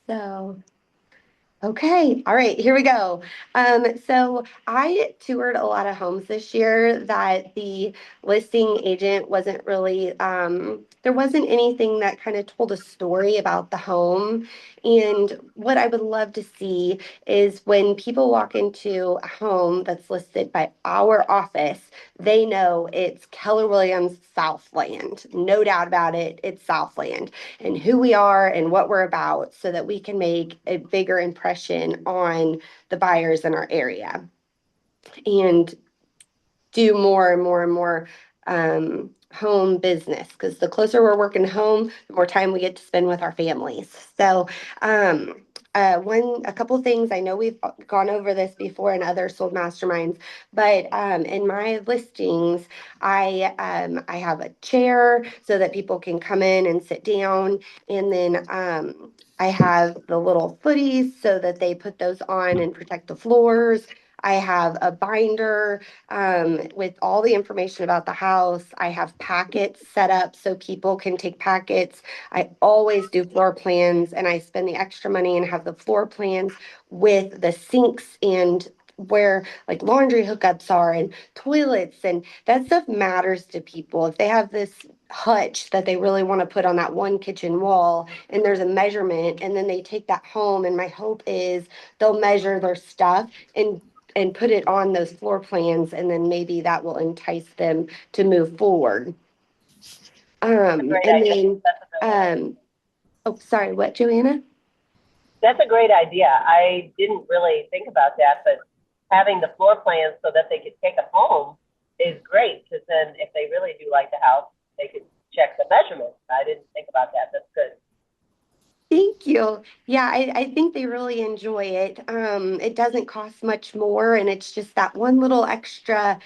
So, okay, all right, here we go. So I toured a lot of homes this year that the listing agent wasn't really, there wasn't anything that kind of told a story about the home. And what I would love to see is when people walk into a home that's listed by our office, they know it's Keller Williams Southland. No doubt about it, it's Southland and who we are and what we're about so that we can make a bigger impression on the buyers in our area and do more and more and more home business because the closer we're working home, the more time we get to spend with our families. So, a couple things I know we've gone over this before in other sold masterminds, but in my listings, I have a chair so that people can come in and sit down, and then I have the little footies so that they put those on and protect the floors. I have a binder with all the information about the house. I have packets set up so people can take packets. I always do floor plans and I spend the extra money and have the floor plans with the sinks and where like laundry hookups are and toilets and that stuff matters to people. If they have this hutch that they really want to put on that one kitchen wall and there's a measurement and then they take that home and my hope is they'll measure their stuff and put it on those floor plans, and then maybe that will entice them to move forward. A great And idea. then, That's a good one. oh, sorry, what, Joanna? That's a great idea. I didn't really think about that, but having the floor plans so that they could take them home is great because then if they really do like the house, they could check the measurements. I didn't think about that. That's good. Thank you. Yeah, I think they really enjoy it. It doesn't cost much more, and it's just that one little extra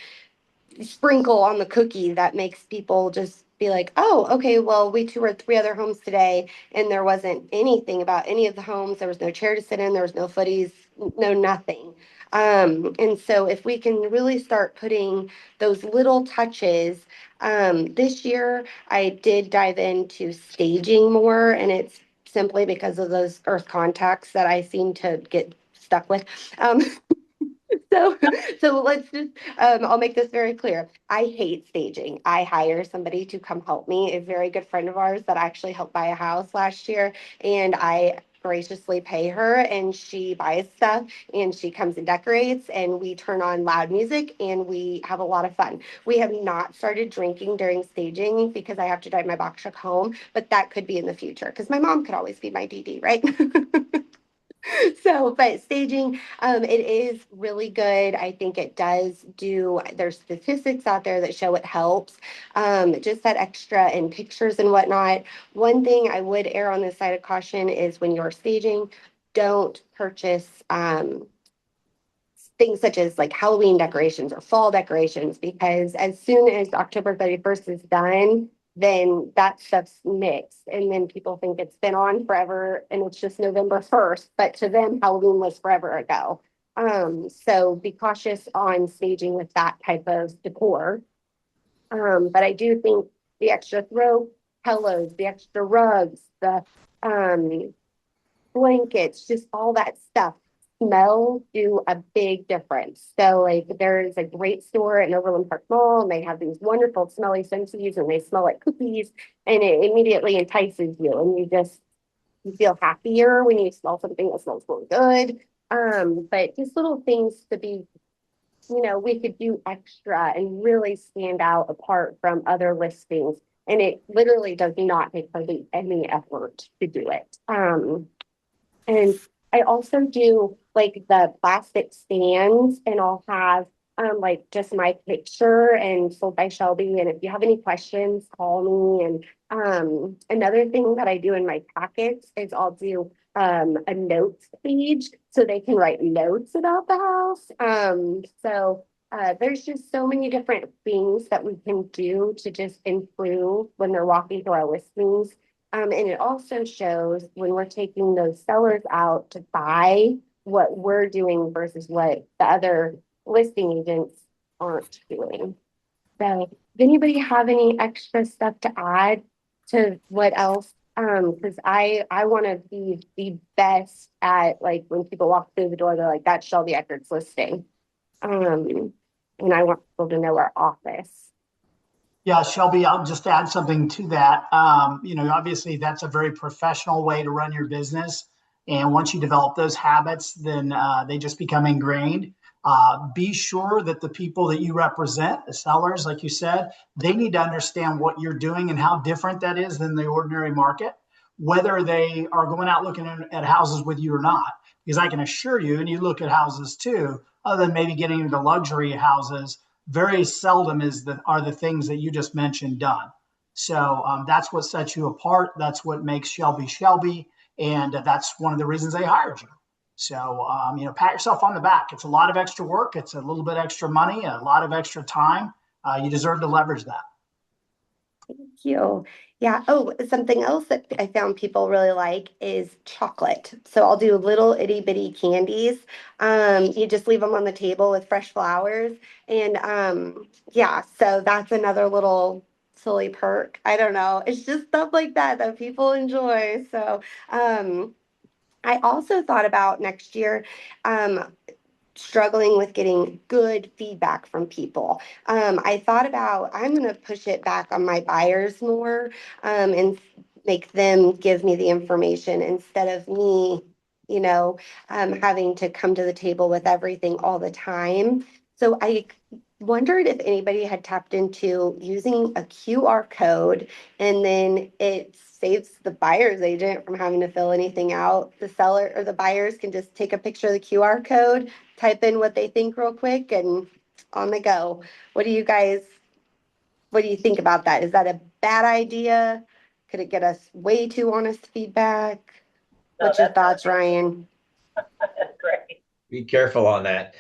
sprinkle on the cookie that makes people just be like, oh, okay, well, we toured three other homes today, and there wasn't anything about any of the homes. There was no chair to sit in, there was no footies, no nothing. And so, if we can really start putting those little touches, this year I did dive into staging more, and it's simply because of those earth contacts that I seem to get stuck with. Um, so, so let's just, I'll make this very clear. I hate staging. I hire somebody to come help me, a very good friend of ours that actually helped buy a house last year. And I graciously pay her and she buys stuff and she comes and decorates and we turn on loud music and we have a lot of fun. We have not started drinking during staging because I have to drive my box truck home, but that could be in the future because my mom could always be my DD, right? So, but staging, it is really good. I think it does do, there's statistics out there that show it helps. Just that extra in pictures and whatnot. One thing I would err on the side of caution is when you're staging, don't purchase things such as like Halloween decorations or fall decorations, because as soon as October 31st is done, then that stuff's mixed. And then people think it's been on forever and it's just November 1st. But to them, Halloween was forever ago. So be cautious on staging with that type of decor. But I do think the extra throw pillows, the extra rugs, the um, blankets, just all that stuff. Smells do a big difference. So, like, there's a great store in Overland Park Mall, and they have these wonderful smelly scentsies, and they smell like cookies, and it immediately entices you, and you feel happier when you smell something that smells really good. But just little things to be, we could do extra and really stand out apart from other listings. And it literally does not take hardly any effort to do it. And I also do like the plastic stands, and I'll have like just my picture and sold by Shelby. And if you have any questions, call me. And another thing that I do in my packets is I'll do a notes page so they can write notes about the house. There's just so many different things that we can do to just improve when they're walking through our listings. And it also shows when we're taking those sellers out to buy what we're doing versus what the other listing agents aren't doing. So, does anybody have any extra stuff to add to what else Because I want to be the best at like when people walk through the door, they're like, that's Shelby Eckerd's listing. Um, and I want people to know our office. Yeah, Shelby, I'll just add something to that. Obviously that's a very professional way to run your business. And once you develop those habits, then they just become ingrained. Be sure that the people that you represent, the sellers, like you said, they need to understand what you're doing and how different that is than the ordinary market, whether they are going out looking at houses with you or not. Because I can assure you, and you look at houses too, other than maybe getting into luxury houses, very seldom are the things that you just mentioned done. So that's what sets you apart. That's what makes Shelby Shelby, and that's one of the reasons they hired you. So pat yourself on the back. It's a lot of extra work. It's a little bit extra money, a lot of extra time. You deserve to leverage that. Thank you. Yeah. Oh, something else that I found people really like is chocolate. So I'll do little itty bitty candies. You just leave them on the table with fresh flowers. And yeah, so that's another little silly perk. I don't know. It's just stuff like that that people enjoy. So I also thought about next year. Um, Struggling with getting good feedback from people. I thought about I'm going to push it back on my buyers more and make them give me the information instead of me, you know, having to come to the table with everything all the time. So I wondered if anybody had tapped into using a QR code and then it saves the buyer's agent from having to fill anything out. The seller or the buyers can just take a picture of the QR code, type in what they think real quick, and on the go. What do you guys, what do you think about that? Is that a bad idea? Could it get us way too honest feedback? No, What's your that's thoughts, Ryan? that's great. Be careful on that.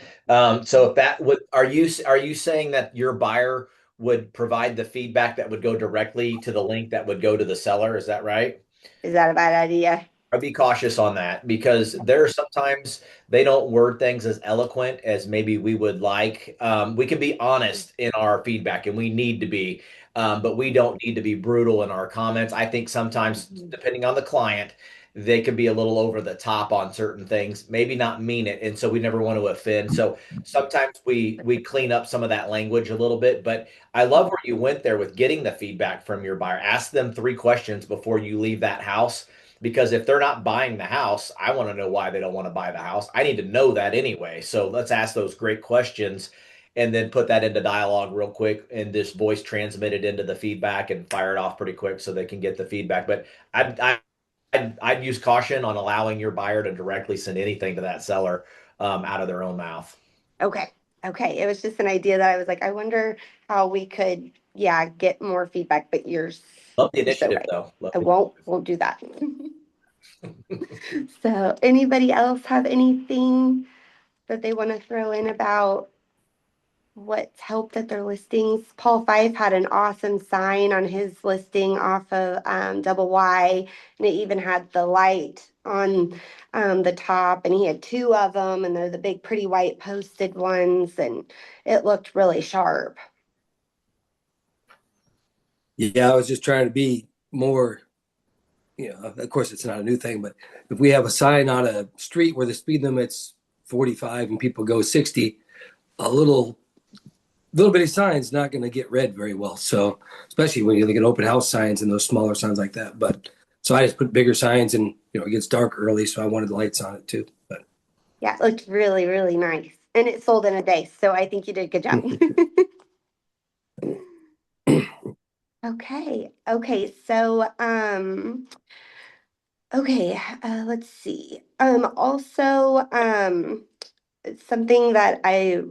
So if that would, are you saying that your buyer would provide the feedback that would go directly to the link that would go to the seller? Is that right? Is that a bad idea? I'd be cautious on that because there are sometimes they don't word things as eloquent as maybe we would like. We can be honest in our feedback, and we need to be, but we don't need to be brutal in our comments. I think sometimes, depending on the client, they can be a little over the top on certain things, maybe not mean it, and so we never want to offend. So sometimes we clean up some of that language a little bit. But I love where you went there with getting the feedback from your buyer. Ask them 3 questions before you leave that house because if they're not buying the house, I want to know why they don't want to buy the house. I need to know that anyway. So let's ask those great questions and then put that into dialogue real quick and this voice transmit it into the feedback and fire it off pretty quick so they can get the feedback. But I'd use caution on allowing your buyer to directly send anything to that seller out of their own mouth. Okay. Okay. It was just an idea that I was like, I wonder how we could, yeah, get more feedback, but Love the you're so initiative right. though. Love I the won't do that. So anybody else have anything that they want to throw in about what's helped at their listings? Paul Fife had an awesome sign on his listing off of Double Y, and it even had the light on the top, and he had two of them, and they're the big, pretty white posted ones, and it looked really sharp. Yeah, I was just trying to be more, of course it's not a new thing, but if we have a sign on a street where the speed limit's 45 and people go 60, a little bitty sign's not going to get read very well. So, especially when you look at open house signs and those smaller signs like that. But so I just put bigger signs and, it gets dark early. So I wanted the lights on it too. But Yeah, it looked really, really nice. And it sold in a day, so I think you did a good job. Okay. Okay. So, okay, let's see. Also, something that I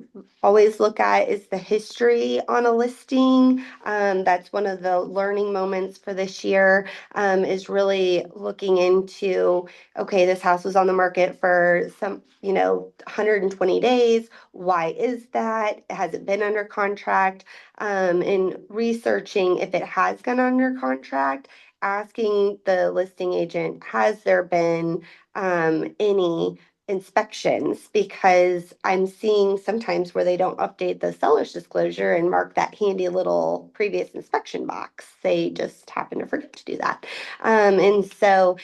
always look at is the history on a listing. That's one of the learning moments for this year, is really looking into, okay, this house was on the market for 120 days. Why is that? Has it been under contract? And researching if it has gone under contract, asking the listing agent, has there been any inspections, because I'm seeing sometimes where they don't update the seller's disclosure and mark that handy little previous inspection box. They just happen to forget to do that. And so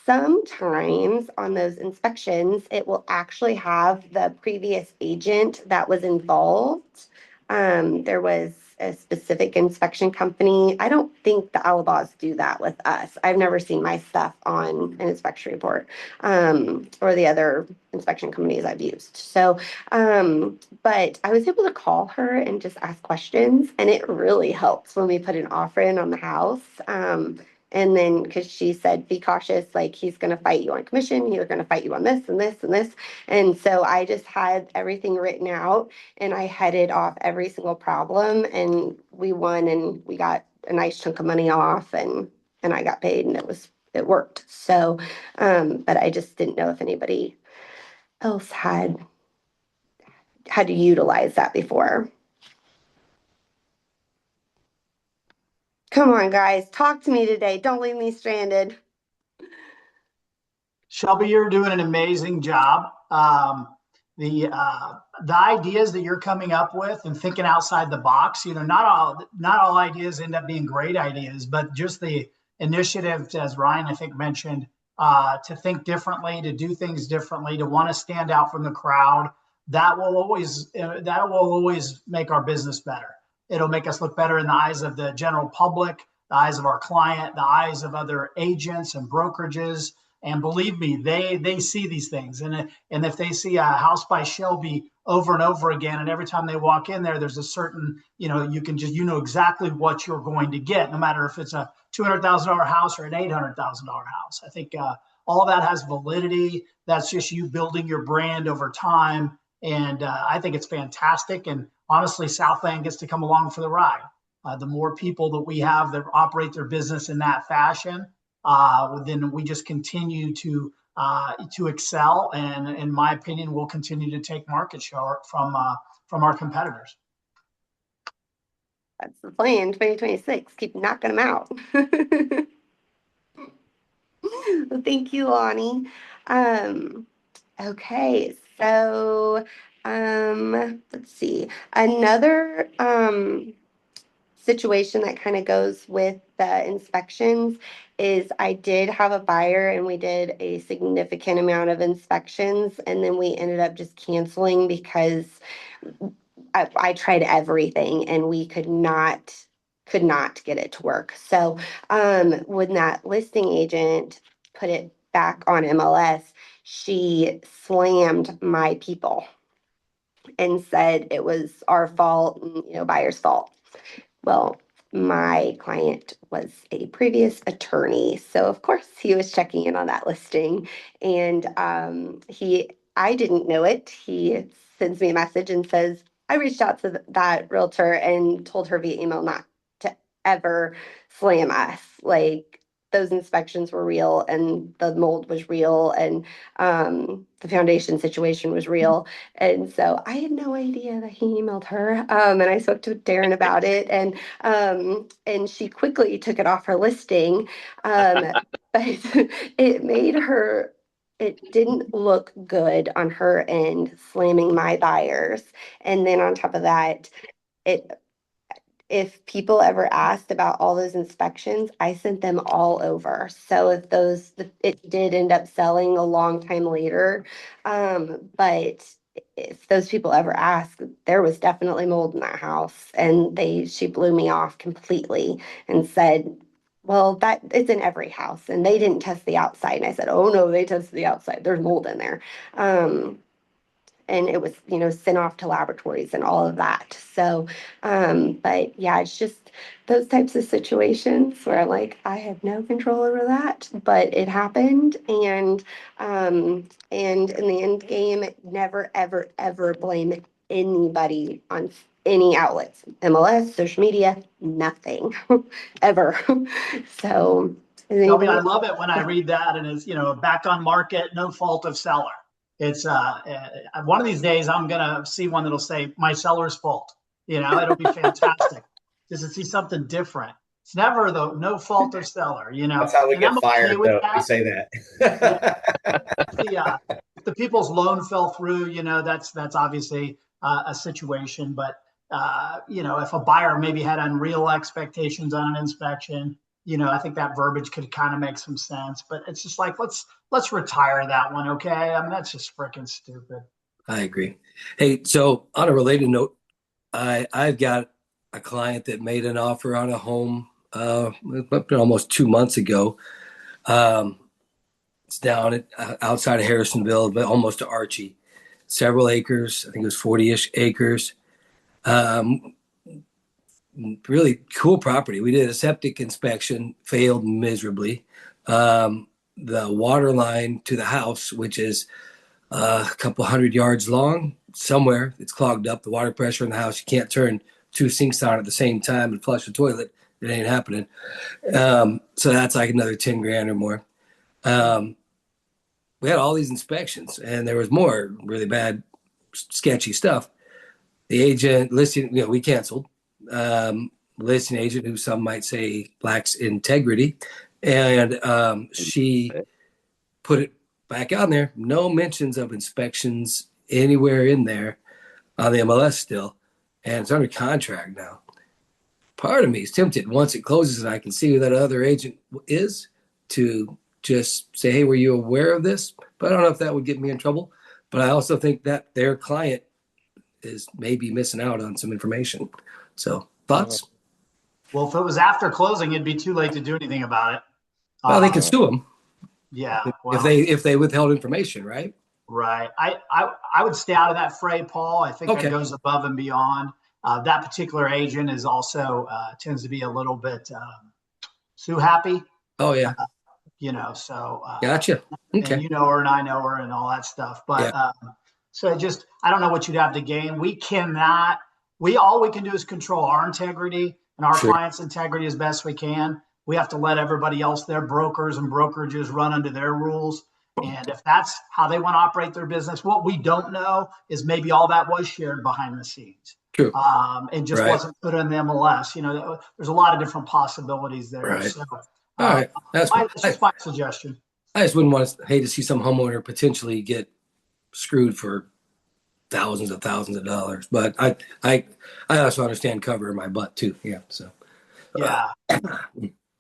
sometimes on those inspections, it will actually have the previous agent that was involved. There was a specific inspection company. I don't think the Alabas do that with us. I've never seen my stuff on an inspection report, or the other inspection companies I've used. So, but I was able to call her and just ask questions, and it really helps when we put an offer in on the house. And then, because she said, be cautious, like he's going to fight you on commission, he's going to fight you on this and this and this. And so I just had everything written out, and I headed off every single problem, and we won, and we got a nice chunk of money off, and I got paid, and it worked. So, but I just didn't know if anybody else had to utilize that before. Come on, guys, talk to me today. Don't leave me stranded. Shelby, you're doing an amazing job. The ideas that you're coming up with and thinking outside the box, not all ideas end up being great ideas, but just the initiative, as Ryan I think mentioned, to think differently, to do things differently, to want to stand out from the crowd. That will always make our business better. It'll make us look better in the eyes of the general public, the eyes of our client, the eyes of other agents and brokerages. And believe me, they see these things. And if they see a house by Shelby over and over again, and every time they walk in there, there's a certain, you know exactly what you're going to get, no matter if it's a $200,000 house or an $800,000 house. I think all of that has validity. That's just you building your brand over time. And I think it's fantastic. And honestly, Southland gets to come along for the ride. The more people that we have that operate their business in that fashion, then we just continue to excel, and in my opinion, we'll continue to take market share from our competitors. That's the plan, 2026. Keep knocking them out. Well, thank you, Lonnie. Okay, so let's see. Another situation that kind of goes with the inspections is I did have a buyer, and we did a significant amount of inspections, and then we ended up just canceling because I tried everything, and we could not get it to work. So when that listing agent put it back on MLS, she slammed my people and said it was our fault and, buyer's fault. Well, my client was a previous attorney, so of course he was checking in on that listing, and I didn't know it. He sends me a message and says, I reached out to that realtor and told her via email not to ever slam us. Like, those inspections were real, and the mold was real, and the foundation situation was real. And so I had no idea that he emailed her. And I spoke to Darren about it, and she quickly took it off her listing. But it didn't look good on her end, slamming my buyers. And then on top of that, if people ever asked about all those inspections, I sent them all over. So it did end up selling a long time later. But if those people ever asked, there was definitely mold in that house. And she blew me off completely and said, well, that it's in every house, and they didn't test the outside. And I said, oh no, they tested the outside. There's mold in there. And it was, sent off to laboratories and all of that. So, but yeah, it's just those types of situations where I'm like, I have no control over that, but it happened. And in the end game, never, ever, ever blame anybody on any outlets, MLS, social media, nothing, ever. So, Shelby, I love it when I read that, and it's, back on market, no fault of seller. It's one of these days I'm gonna see one that'll say my seller's fault. It'll be fantastic just to see something different. It's never the no fault of seller. That's how we and get I'm okay fired, with though. If we that. say that. Yeah. if the people's loan fell through, that's obviously a situation. But if a buyer maybe had unreal expectations on an inspection, I think that verbiage could kind of make some sense. But it's just like let's retire that one, okay? I mean, that's just freaking stupid. I agree. Hey, so on a related note, I've got a client that made an offer on a home almost 2 months ago. It's down outside of Harrisonville, but almost to Archie. Several acres. I think it was 40-ish acres. Really cool property. We did a septic inspection, failed miserably. The water line to the house, which is a couple hundred yards long, somewhere it's clogged up. The water pressure in the house, you can't turn two sinks on at the same time and flush the toilet. It ain't happening. So that's like another 10 grand or more. We had all these inspections, and there was more really bad, sketchy stuff. The agent listing, we canceled. Listing agent, who some might say lacks integrity, and she put it back on there. No mentions of inspections anywhere in there on the MLS still, and it's under contract now. Part of me is tempted, once it closes and I can see who that other agent is, to just say, hey, were you aware of this? But I don't know if that would get me in trouble. But I also think that their client is maybe missing out on some information. So thoughts? Well, if it was after closing, it'd be too late to do anything about it. Well, they can sue them. Yeah. Well, if they withheld information, right? Right. I would stay out of that fray, Paul. I think that goes above and beyond. That particular agent is also tends to be a little bit sue happy. Oh yeah. So gotcha. Okay. And you know her and I know her and all that stuff. But so I don't know what you'd have to gain. All we can do is control our integrity and our clients' integrity as best we can. We have to let everybody else, their brokers and brokerages, run under their rules. And if that's how they want to operate their business, what we don't know is maybe all that was shared behind the scenes. True. And just wasn't put in the MLS. There's a lot of different possibilities there. Right. So, all right. That's just my suggestion. I just wouldn't hate to see some homeowner potentially get screwed for thousands of dollars. But I also understand covering my butt too. Yeah. So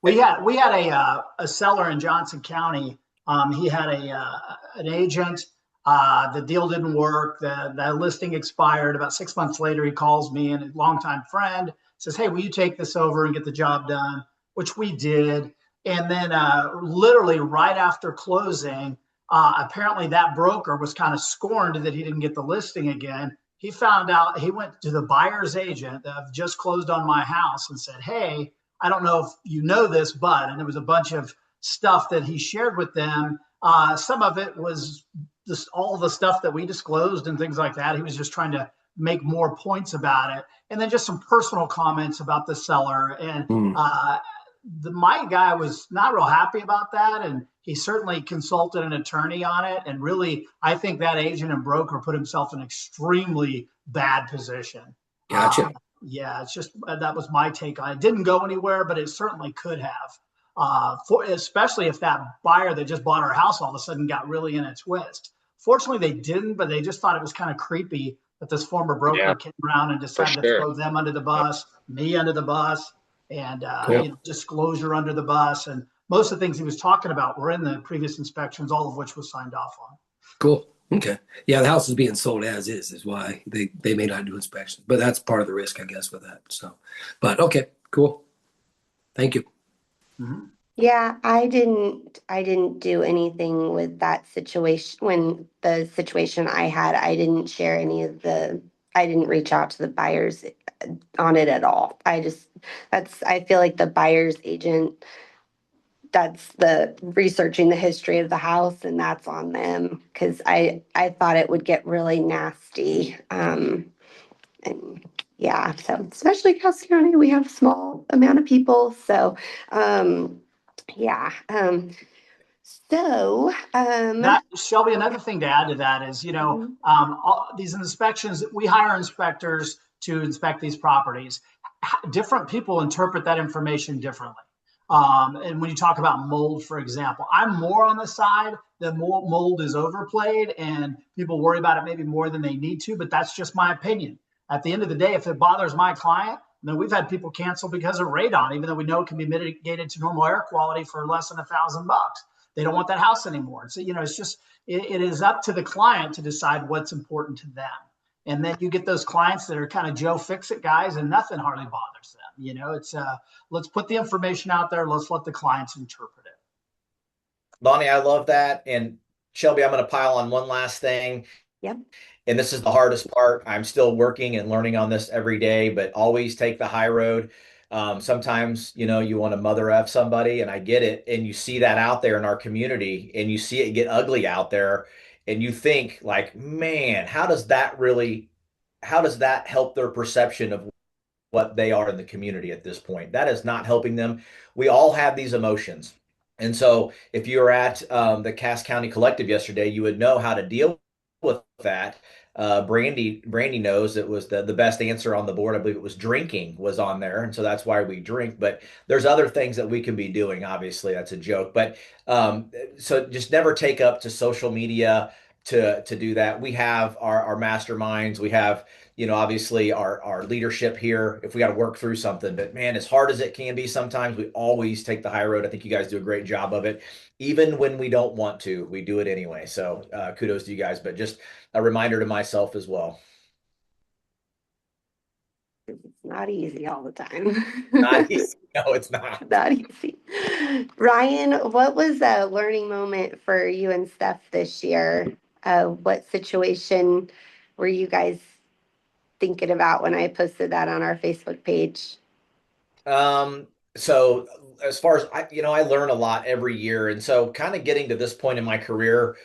we had a seller in Johnson County. He had an agent. The deal didn't work. The listing expired. About 6 months later, he calls me, and a longtime friend says, "Hey, will you take this over and get the job done?" Which we did. And then literally right after closing, apparently that broker was kind of scorned that he didn't get the listing again. He found out, he went to the buyer's agent that I've just closed on my house and said, "Hey, I don't know if you know this, but," and there was a bunch of stuff that he shared with them. Some of it was just all the stuff that we disclosed and things like that. He was just trying to make more points about it. And then just some personal comments about the seller. And my guy was not real happy about that. And he certainly consulted an attorney on it. And really, I think that agent and broker put himself in an extremely bad position. Gotcha. It's just, that was my take on it. It didn't go anywhere, but it certainly could have. Especially if that buyer that just bought our house all of a sudden got really in a twist. Fortunately, they didn't, but they just thought it was kind of creepy that this former broker came around and decided to throw them under the bus, me under the bus, and disclosure under the bus. And most of the things he was talking about were in the previous inspections, all of which was signed off on. Cool. Okay. Yeah, the house is being sold as is why they may not do inspections, but that's part of the risk, I guess, with that. So, but okay, cool. Thank you. Mm-hmm. Yeah, I didn't do anything with that situation. When the situation I had, I didn't share I didn't reach out to the buyers on it at all. I feel like the buyer's agent, that's the researching the history of the house, and that's on them, because I thought it would get really nasty. And yeah, so especially Cass County, we have a small amount of people. So yeah. That, Shelby, another thing to add to that is, all these inspections, we hire inspectors to inspect these properties. Different people interpret that information differently. And when you talk about mold, for example, I'm more on the side the mold is overplayed and people worry about it maybe more than they need to, but that's just my opinion. At the end of the day, if it bothers my client, then we've had people cancel because of radon, even though we know it can be mitigated to normal air quality for less than $1,000. They don't want that house anymore. So, it's just, it is up to the client to decide what's important to them. And then you get those clients that are kind of Joe Fix-It guys and nothing hardly bothers them. It's let's put the information out there. Let's let the clients interpret it. Lonnie, I love that. And Shelby, I'm going to pile on one last thing. Yep. And this is the hardest part. I'm still working and learning on this every day, but always take the high road. Sometimes, you want to mother F somebody, and I get it. And you see that out there in our community, and you see it get ugly out there, and you think like, man, how does that help their perception of what they are in the community at this point? That is not helping them. We all have these emotions. And so if you were at the Cass County Collective yesterday, you would know how to deal with that. Brandy knows it was the best answer on the board. I believe it was drinking was on there. And so that's why we drink. But there's other things that we can be doing. Obviously, that's a joke. But so just never take up to social media to do that. We have our masterminds. We have obviously our leadership here if we got to work through something. But man, as hard as it can be sometimes, we always take the high road. I think you guys do a great job of it. Even when we don't want to, we do it anyway. So kudos to you guys, but just a reminder to myself as well. It's not easy all the time. Not easy. No, it's not. Not easy. Ryan, what was a learning moment for you and Steph this year? What situation were you guys thinking about when I posted that on our Facebook page? So as far as I learn a lot every year. And so kind of getting to this point in my career,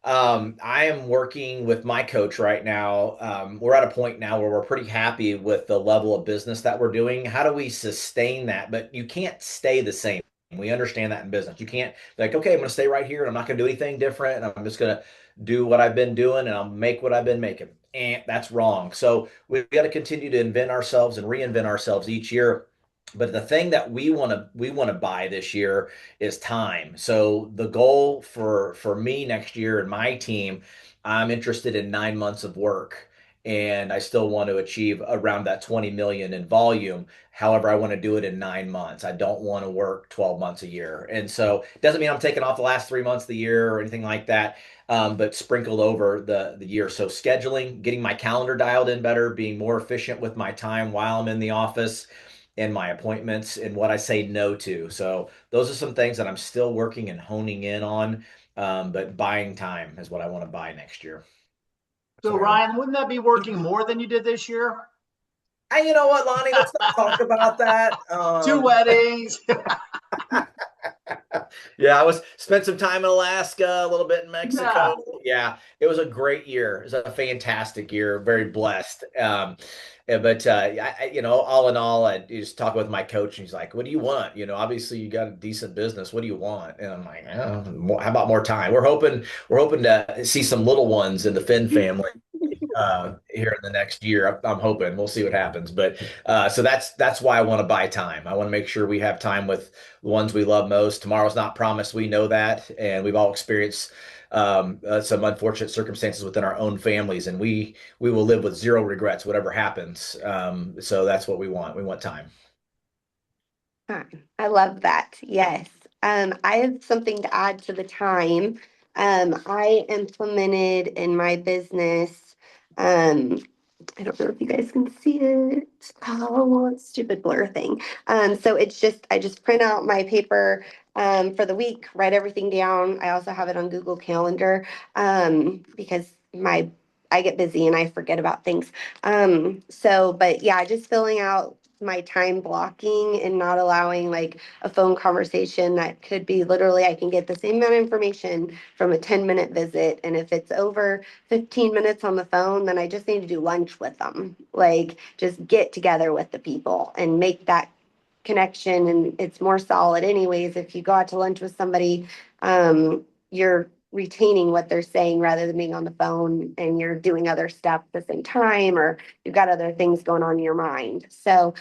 I am working with my coach right now. We're at a point now where we're pretty happy with the level of business that we're doing. How do we sustain that? But you can't stay the same. We understand that in business. You can't be like, okay, I'm going to stay right here and I'm not going to do anything different. And I'm just going to do what I've been doing and I'll make what I've been making. And that's wrong. So we've got to continue to invent ourselves and reinvent ourselves each year. But the thing that we want to buy this year is time. So the goal for me next year and my team, I'm interested in 9 months of work. And I still want to achieve around that 20 million in volume. However, I want to do it in 9 months. I don't want to work 12 months a year. And so it doesn't mean I'm taking off the last 3 months of the year or anything like that, but sprinkled over the year. So scheduling, getting my calendar dialed in better, being more efficient with my time while I'm in the office and my appointments and what I say no to. So those are some things that I'm still working and honing in on. But buying time is what I want to buy next year. So Ryan, wouldn't that be working more than you did this year? You know what, Lonnie? Let's not talk about that. 2 weddings. Yeah, I spent some time in Alaska, a little bit in Mexico. Yeah. It was a great year. It was a fantastic year. Very blessed. But all in all, I just talk with my coach, and he's like, "What do you want? Obviously you got a decent business. What do you want?" And I'm like, "How about more time? We're hoping to see some little ones in the Finn family." Here in the next year. I'm hoping we'll see what happens. But so that's why I want to buy time. I want to make sure we have time with the ones we love most. Tomorrow's not promised. We know that, and we've all experienced some unfortunate circumstances within our own families, and we will live with zero regrets, whatever happens. So that's what we want. We want time. I love that. Yes. I have something to add to the time. I implemented in my business, I don't know if you guys can see it. Oh, it's a stupid blur thing. So I just print out my paper for the week, write everything down. I also have it on Google Calendar because I get busy and I forget about things. But yeah, just filling out my time blocking and not allowing like a phone conversation that could be literally I can get the same amount of information from a 10-minute visit. And if it's over 15 minutes on the phone, then I just need to do lunch with them. Like just get together with the people and make that connection. And it's more solid anyways. If you go out to lunch with somebody, you're retaining what they're saying rather than being on the phone and you're doing other stuff at the same time or you've got other things going on in your mind. So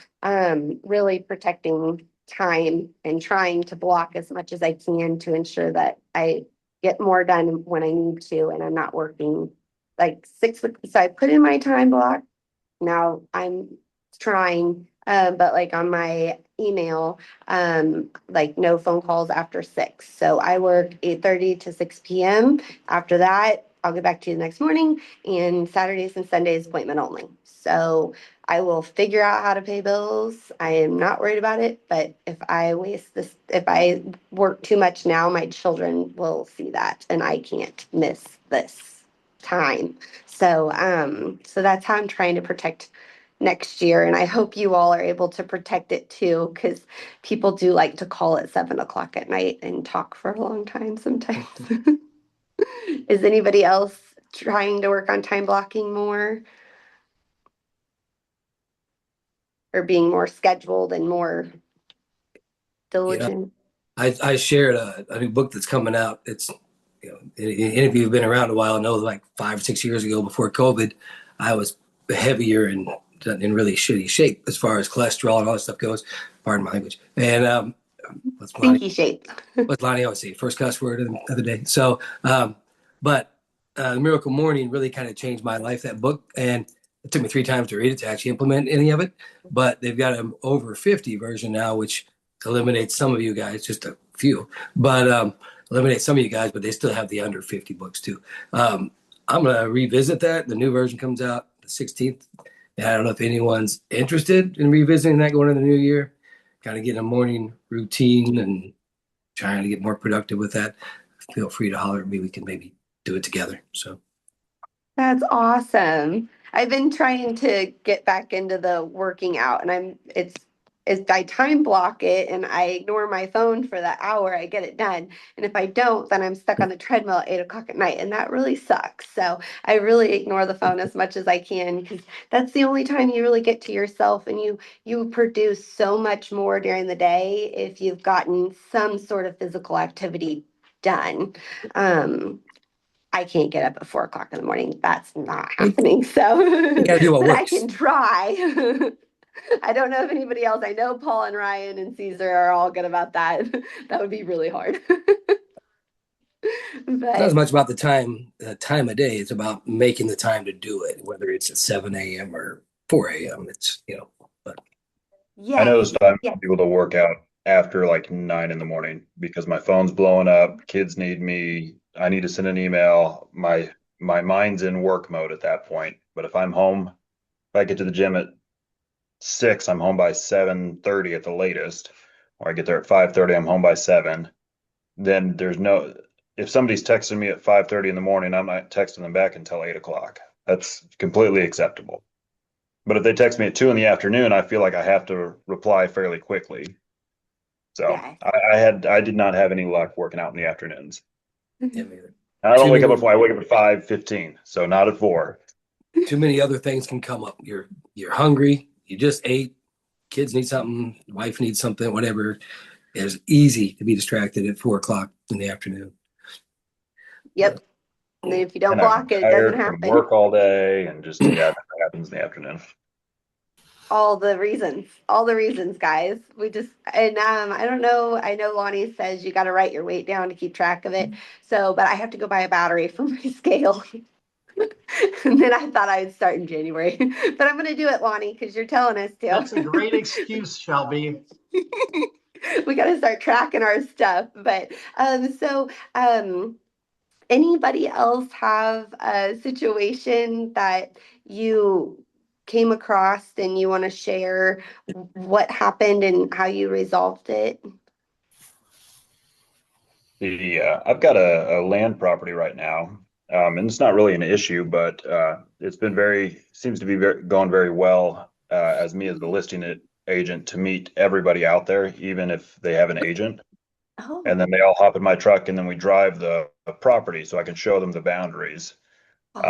really protecting time and trying to block as much as I can to ensure that I get more done when I need to, and I'm not working like 6. So I put in my time block. Now I'm trying, but like on my email, like no phone calls after 6. So I work 8:30 to 6 p.m. After that, I'll get back to you the next morning, and Saturdays and Sundays appointment only. So I will figure out how to pay bills. I am not worried about it, but if I work too much now, my children will see that, and I can't miss this time. So that's how I'm trying to protect next year. And I hope you all are able to protect it too, because people do like to call at 7 o'clock at night and talk for a long time sometimes. Is anybody else trying to work on time blocking more or being more scheduled and more Yeah, diligent? I shared a new book that's coming out. It's, any of you who've been around a while know, like 5 or 6 years ago before COVID, I was heavier and in really shitty shape as far as cholesterol and all that stuff goes. Pardon my language. And what's Lonnie? Stinky shape. What's Lonnie always say? First cuss word of the other day. So, but the Miracle Morning really kind of changed my life. That book, and it took me 3 times to read it to actually implement any of it. But they've got an over 50 version now, which eliminates some of you guys, just a few, but eliminates some of you guys. But they still have the under 50 books too. I'm gonna revisit that. The new version comes out the 16th. And I don't know if anyone's interested in revisiting that going into the new year. Kind of getting a morning routine and trying to get more productive with that. Feel free to holler at me. We can maybe do it together. So That's awesome. I've been trying to get back into the working out, and it's I time block it and I ignore my phone for that hour, I get it done. And if I don't, then I'm stuck on the treadmill at 8 o'clock at night, and that really sucks. So I really ignore the phone as much as I can, because that's the only time you really get to yourself, and you produce so much more during the day if you've gotten some sort of physical activity done. Um, I can't get up at 4 o'clock in the morning. That's not happening. you So, got to do what but I works. can try. I don't know if anybody else. I know Paul and Ryan and Caesar are all good about that. That would be really hard. It's not as But much about the time of day. It's about making the time to do it, whether it's at 7 a.m. or 4 a.m. It's, but I yes, noticed I'm yes. able to work out after like 9 in the morning because my phone's blowing up. Kids need me. I need to send an email. My mind's in work mode at that point. But if I'm home, if I get to the gym at 6, I'm home by 7:30 at the latest. Or I get there at 5:30, I'm home by 7. Then there's no, if somebody's texting me at 5:30 in the morning, I'm not texting them back until 8 o'clock. That's completely acceptable. But if they text me at 2 in the afternoon, I feel like I have to reply fairly quickly. So Yeah. I did not have any luck working out in the afternoons. yeah, man. I don't Too wake up many at 4. I wake up at 5:15, so not at 4. too many other things can come up. You're hungry. You just ate. Kids need something. Wife needs something. Whatever. It's easy to be distracted at 4 o'clock in the afternoon. But Yep. And then if you don't And I'm block it, it doesn't tired from happen. work all day and just, yeah, it never happens in the afternoon. All the reasons, guys. We just, and I don't know. I know Lonnie says you got to write your weight down to keep track of it. So, but I have to go buy a battery for my scale. And then I thought I'd start in January, but I'm going to do it, Lonnie, because you're telling us That's a to. great excuse, Shelby. We got to start tracking our stuff. But anybody else have a situation that you came across and you want to share what happened and how you resolved it? I've got a land property right now, and it's not really an issue, but it's been seems to be going very well as me as the agent to meet everybody out there, even if they have an agent. And Oh, then they all hop in my truck, and then we drive the property so I can show them the boundaries. oh,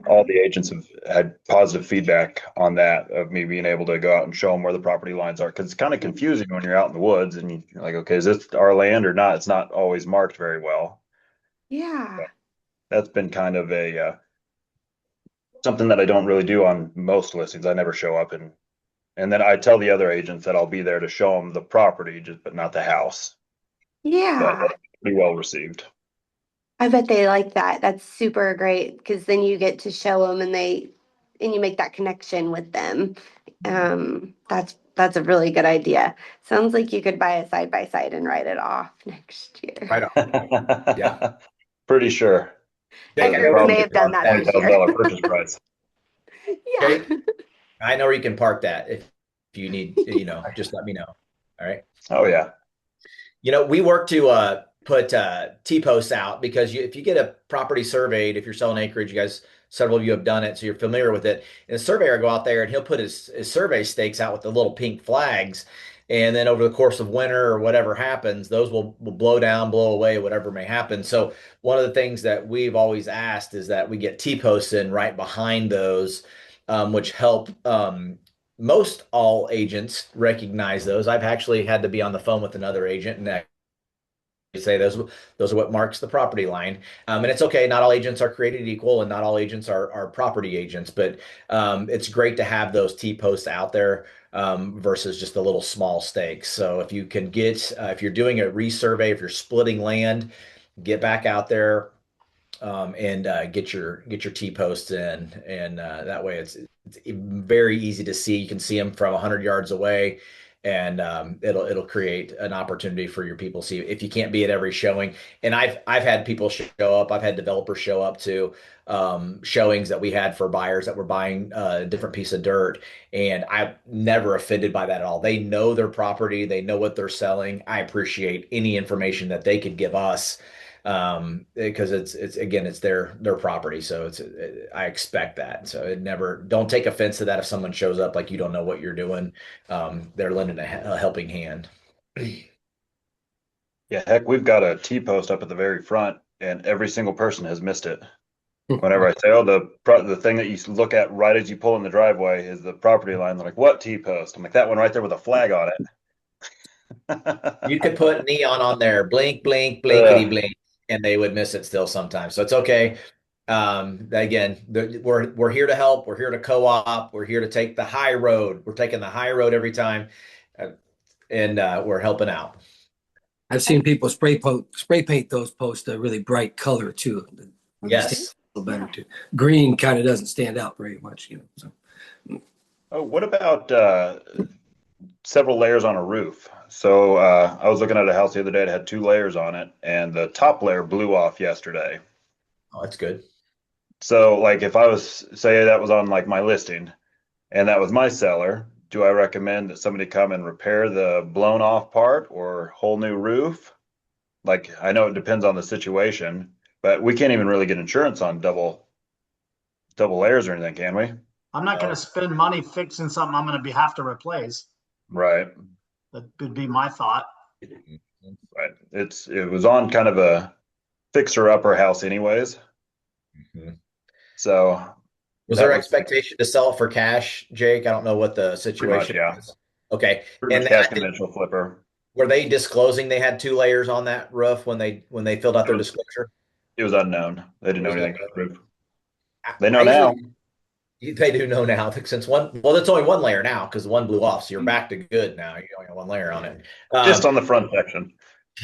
All the agents have had positive feedback on that of me being able to go out and show them where the property lines are because it's kind of confusing when you're out in the woods and you're like, okay, is this our land or not? It's not always marked very well. yeah. That's been kind of a something that I don't really do on most listings. I never show up and then I tell the other agents that I'll be there to show them the property, just but not the house. But Yeah. that's pretty well received. I bet they like that. That's super great because then you get to show them and you make that connection with them. That's a really good idea. Sounds like you could buy a side by side and write it off next year. Right on. Yeah. Pretty sure. I Jake, I That'd know may where you may probably can have be done around park that twenty this that. thousand year. dollar purchase price. Yeah. Jake, I know where you can park that if you need, just let me know. All right. Oh yeah. We work to put T-posts out because if you get a property surveyed, if you're selling acreage, you guys, several of you have done it, so you're familiar with it. And the surveyor go out there and he'll put his survey stakes out with the little pink flags. And then over the course of winter or whatever happens, those will blow down, blow away, whatever may happen. So one of the things that we've always asked is that we get T-posts in right behind those, which help most all agents recognize those. I've actually had to be on the phone with another agent and say those are what marks the property line. And it's okay. Not all agents are created equal, and not all agents are property agents. But it's great to have those T posts out there versus just the little small stakes. So if you can get if you're doing a resurvey, if you're splitting land, get back out there and get your T posts in, and that way it's very easy to see. You can see them from 100 yards away, and it'll create an opportunity for your people to see if you can't be at every showing. And I've had people show up. I've had developers show up to showings that we had for buyers that were buying a different piece of dirt, and I'm never offended by that at all. They know their property. They know what they're selling. I appreciate any information that they could give us because it's again it's their property, so I expect that. So it never don't take offense to that if someone shows up like you don't know what you're doing. They're lending a helping hand. Yeah, heck, we've got a T post up at the very front, and every single person has missed it. Whenever I say, "Oh, the thing that you look at right as you pull in the driveway is the property line," they're like, "What T post?" I'm like, "That one right there with a flag on You it." could put neon on there, blink, blink, blinkety uh, blink, and they would miss it still sometimes. So it's okay. Again, we're here to help. We're here to co-op. We're here to take the high road. We're taking the high road every time, uh, and we're helping out. I've seen people spray paint those posts a really bright color too. They stand Yes. a little better too. Green kind of doesn't stand out very much, you know. So oh, what about several layers on a roof? So I was looking at a house the other day that had two layers on it, and the top layer blew off yesterday. Oh, that's good. So, like, if I was say that was on like my listing, and that was my seller, do I recommend that somebody come and repair the blown off part or whole new roof? Like, I know it depends on the situation, but we can't even really get insurance on double layers or anything, can we? I'm not going to No. spend money fixing something I'm going to have to replace. Right, That would be my thought. right. It was on kind of a fixer upper house anyways. Mhm. So Was that there was expectation to sell it for cash, Jake? I don't know what the pretty much, situation yeah. is. Okay. Pretty And much cash I think conventional flipper. were they disclosing they had two layers on that roof when they filled out It their was disclosure? it was unknown. They It didn't know was anything about the unknown. roof. I, They know I now. usually they do know now since it's only one layer now because one blew off, so you're back to good now. You only got one layer on it. Just Um, on the front section.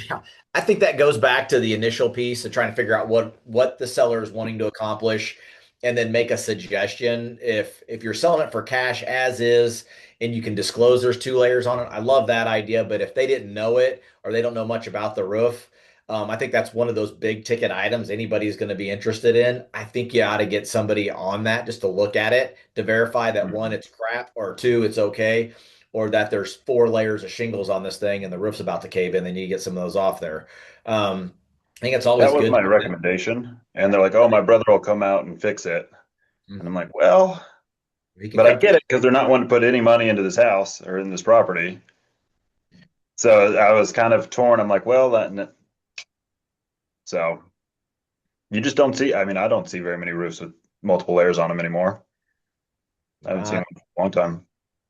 Yeah, I think that goes back to the initial piece of trying to figure out what the seller is wanting to accomplish and then make a suggestion. If you're selling it for cash as is and you can disclose there's two layers on it, I love that idea. But if they didn't know it or they don't know much about the roof, I think that's one of those big ticket items anybody's going to be interested in. I think you ought to get somebody on that just to look at it to verify that one, Mhm. it's crap, or two, it's okay, or that there's four layers of shingles on this thing and the roof's about to cave in. They need to get some of those off there. I think it's That always was good. my recommendation. And they're like, "Oh, my brother will come out and fix it." And I'm like, "Well, He can but I come get fix it because they're not wanting to put any money into this house or in this property." So I was kind of torn. I'm like, "Well, so you just don't see. I mean, I don't see very many roofs with multiple layers on them anymore. I haven't seen it. them in a long time."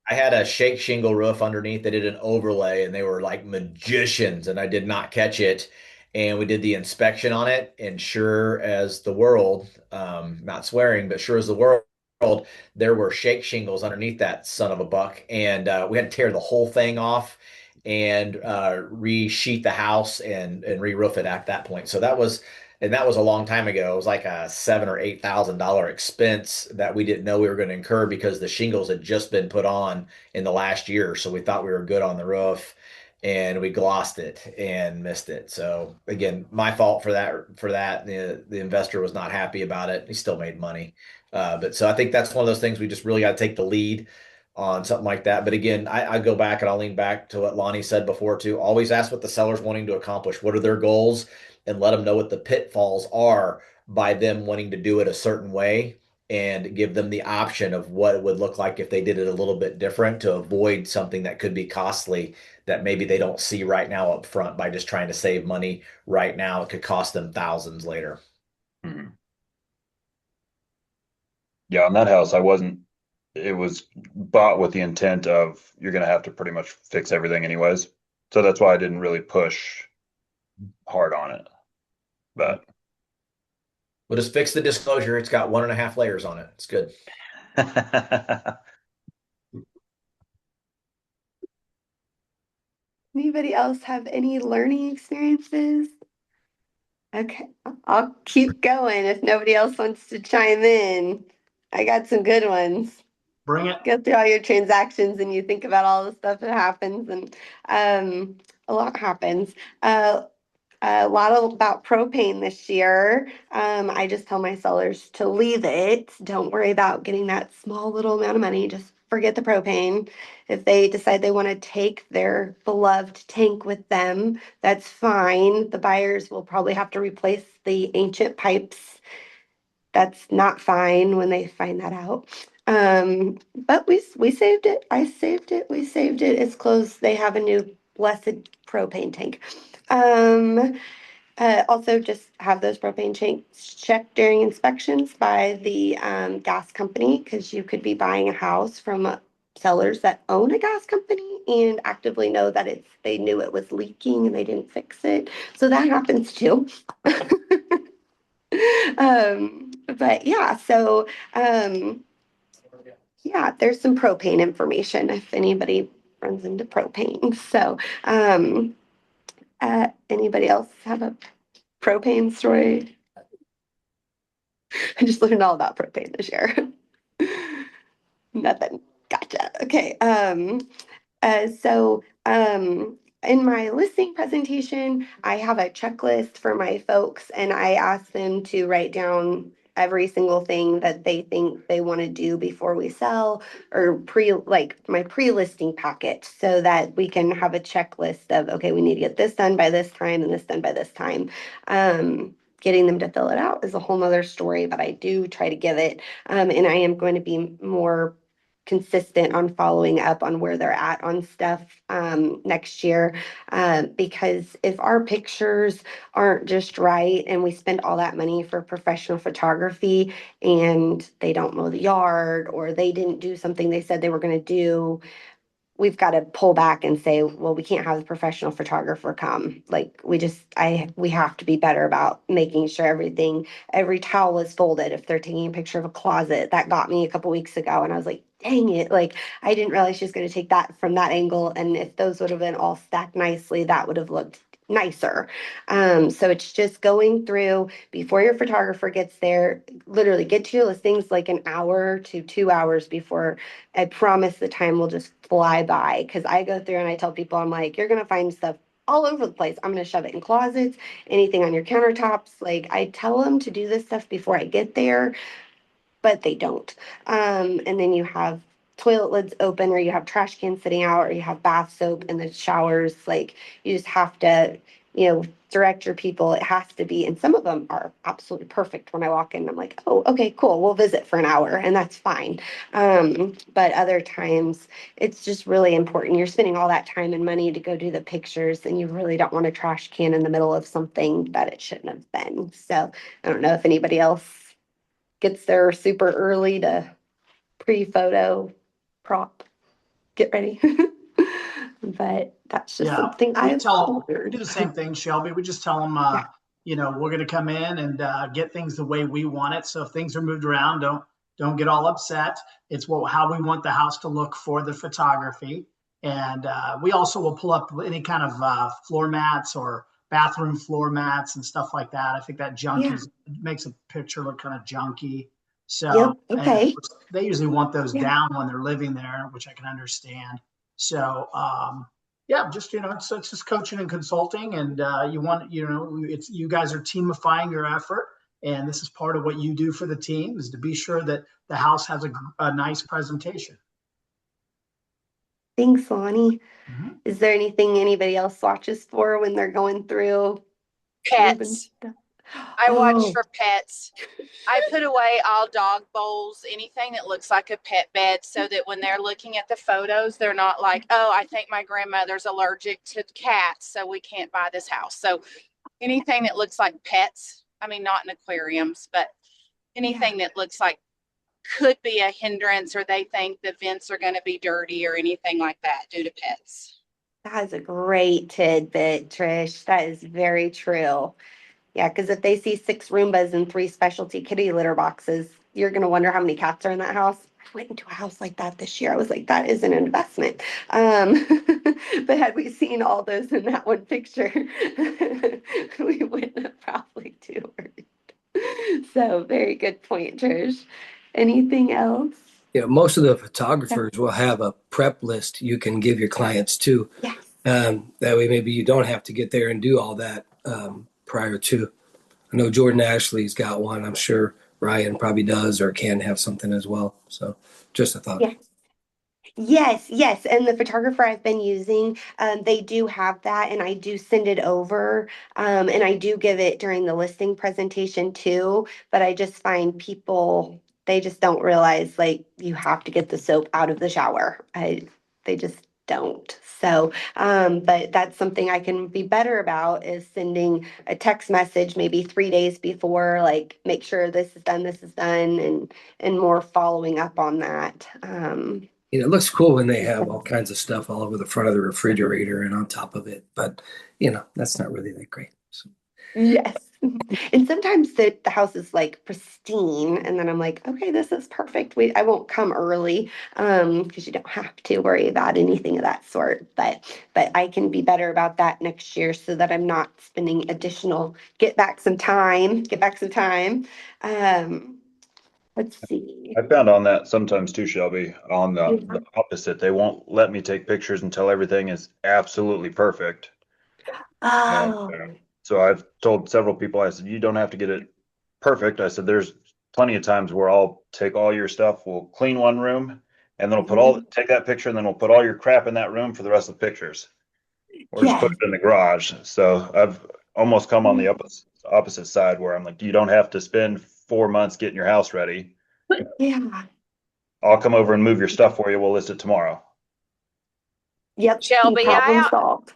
I had a shake shingle roof underneath. They did an overlay and they were like magicians, and I did not catch it. And we did the inspection on it, and sure as the world, not swearing, but sure as the world, there were shake shingles underneath that son of a buck, and we had to tear the whole thing off and re-sheet the house and re-roof it at that point. So And that was a long time ago. It was like a $7,000 or $8,000 expense that we didn't know we were going to incur because the shingles had just been put on in the last year. So we thought we were good on the roof and we glossed it and missed it. So again, my fault for that. The investor was not happy about it. He still made money. But so I think that's one of those things we just really got to take the lead on something like that. But again, I go back and I'll lean back to what Lonnie said before too. Always ask what the seller's wanting to accomplish. What are their goals? And let them know what the pitfalls are by them wanting to do it a certain way and give them the option of what it would look like if they did it a little bit different to avoid something that could be costly that maybe they don't see right now up front by just trying to save money right now. It could cost them thousands later. Mhm. Yeah, on that house, I wasn't, it was bought with the intent of you're going to have to pretty much fix everything anyways. So that's why I didn't really push hard on it. But We'll just fix the disclosure. It's got 1.5 layers on it. It's good. Anybody else have any learning experiences? Okay, I'll keep going if nobody else wants to chime in. I got some good ones. Bring it. Go through all your transactions and you think about all the stuff that happens, and a lot happens. Uh, a lot about propane this year. I just tell my sellers to leave it. Don't worry about getting that small little amount of money. Just forget the propane. If they decide they want to take their beloved tank with them, that's fine. The buyers will probably have to replace the ancient pipes. That's not fine when they find that out. But we saved it. I saved it. We saved it. It's close. They have a new blessed propane tank. Um, also, just have those propane tanks checked during inspections by the gas company, because you could be buying a house from sellers that own a gas company and actively know that they knew it was leaking and they didn't fix it. So that happens too. But yeah, so yeah, there's some propane information if anybody runs into propane. So anybody else have a propane story? I just learned all about propane this year. Nothing. Gotcha. Okay. In my listing presentation, I have a checklist for my folks, and I ask them to write down every single thing that they think they want to do before we sell, or like my pre-listing packet, so that we can have a checklist of, okay, we need to get this done by this time and this done by this time. Getting them to fill it out is a whole nother story, but I do try to give it. And I am going to be more consistent on following up on where they're at on stuff next year, because if our pictures aren't just right and we spend all that money for professional photography and they don't mow the yard, or they didn't do something they said they were going to do, we've got to pull back and say, well, we can't have the professional photographer come. Like, we have to be better about making sure every towel is folded. If they're taking a picture of a closet, that got me a couple weeks ago, and I was like, dang it, like, I didn't realize she was going to take that from that angle. And if those would have been all stacked nicely, that would have looked nicer. So it's just going through before your photographer gets there. Literally get to your listings like an hour to 2 hours before. I promise the time will just fly by, because I go through and I tell people, I'm like, you're going to find stuff all over the place. I'm going to shove it in closets, anything on your countertops. Like, I tell them to do this stuff before I get there, but they don't. And then you have toilet lids open, or you have trash cans sitting out, or you have bath soap in the showers. Like, you just have to, direct your people. It has to be, and some of them are absolutely perfect. When I walk in, I'm like, oh, okay, cool. We'll visit for an hour, and that's fine. But other times, it's just really important. You're spending all that time and money to go do the pictures, and you really don't want a trash can in the middle of something that it shouldn't have been. So I don't know if anybody else gets there super early to pre-photo prop, get ready. But that's just Yeah, something I've we do learned. the same thing, Shelby. We just tell them, Yeah. we're going to come in and get things the way we want it. So if things are moved around, don't get all upset. It's how we want the house to look for the photography. And we also will pull up any kind of floor mats or bathroom floor mats and stuff like that. I think that Yeah. makes a picture look kind of junky. So, Yep. and of Okay. course, they usually want those Yeah. down when they're living there, which I can understand. So, yeah, just it's just coaching and consulting, and it's you guys are teamifying your effort, and this is part of what you do for the team is to be sure that the house has a nice presentation. Thanks, Lonnie. Mhm. Is there anything anybody else watches for when they're going through moving Pets. stuff? I watch Oh, for pets. I put away all dog bowls, anything that looks like a pet bed, so that when they're looking at the photos, they're not like, oh, I think my grandmother's allergic to cats, so we can't buy this house. So anything that looks like pets, I mean, not in aquariums, but yeah. anything that looks like could be a hindrance or they think the vents are going to be dirty or anything like that due to pets. That is a great tidbit, Trish. That is very true. Yeah, because if they see 6 Roombas and 3 specialty kitty litter boxes, you're going to wonder how many cats are in that house. I went into a house like that this year. I was like, that is an investment. Um, but had we seen all those in that one picture, we wouldn't have probably toured. So, very good point, Trish. Anything else? Yeah, most of the Yeah. photographers will have a prep list you can give your clients too. Yes. That way, maybe you don't have to get there and do all that prior to. I know Jordan Ashley's got one. I'm sure Ryan probably does or can have something as well. So, just a thought. Yes. Yes, yes. And the photographer I've been using, they do have that, and I do send it over. And I do give it during the listing presentation too. But I just find people, they just don't realize like you have to get the soap out of the shower. They just don't. So, but that's something I can be better about is sending a text message maybe 3 days before, like make sure this is done, and more following up on that. It looks cool when they have all kinds of stuff all over the front of the refrigerator and on top of it, but that's not really that great. So, Yes. And sometimes the house is like pristine, and then I'm like, okay, this is perfect. I won't come early because you don't have to worry about anything of that sort. But I can be better about that next year so that I'm not spending additional get back some time. Um, let's see. I found on that sometimes too, Shelby, on the Mhm. opposite, they won't let me take pictures until everything is absolutely perfect. And Oh, so I've told several people, I said, you don't have to get it perfect. I said, there's plenty of times where I'll take all your stuff, we'll clean one room, and then mhm. take that picture, and then we'll put all your crap in that room for the rest of the pictures. Or just put Yes. it in the garage. So I've almost come on the opposite side where I'm like, you don't have to spend 4 months getting your house ready. Yeah. I'll come over and move your stuff for you. We'll list it tomorrow. Yep. See, Shelby, problem solved.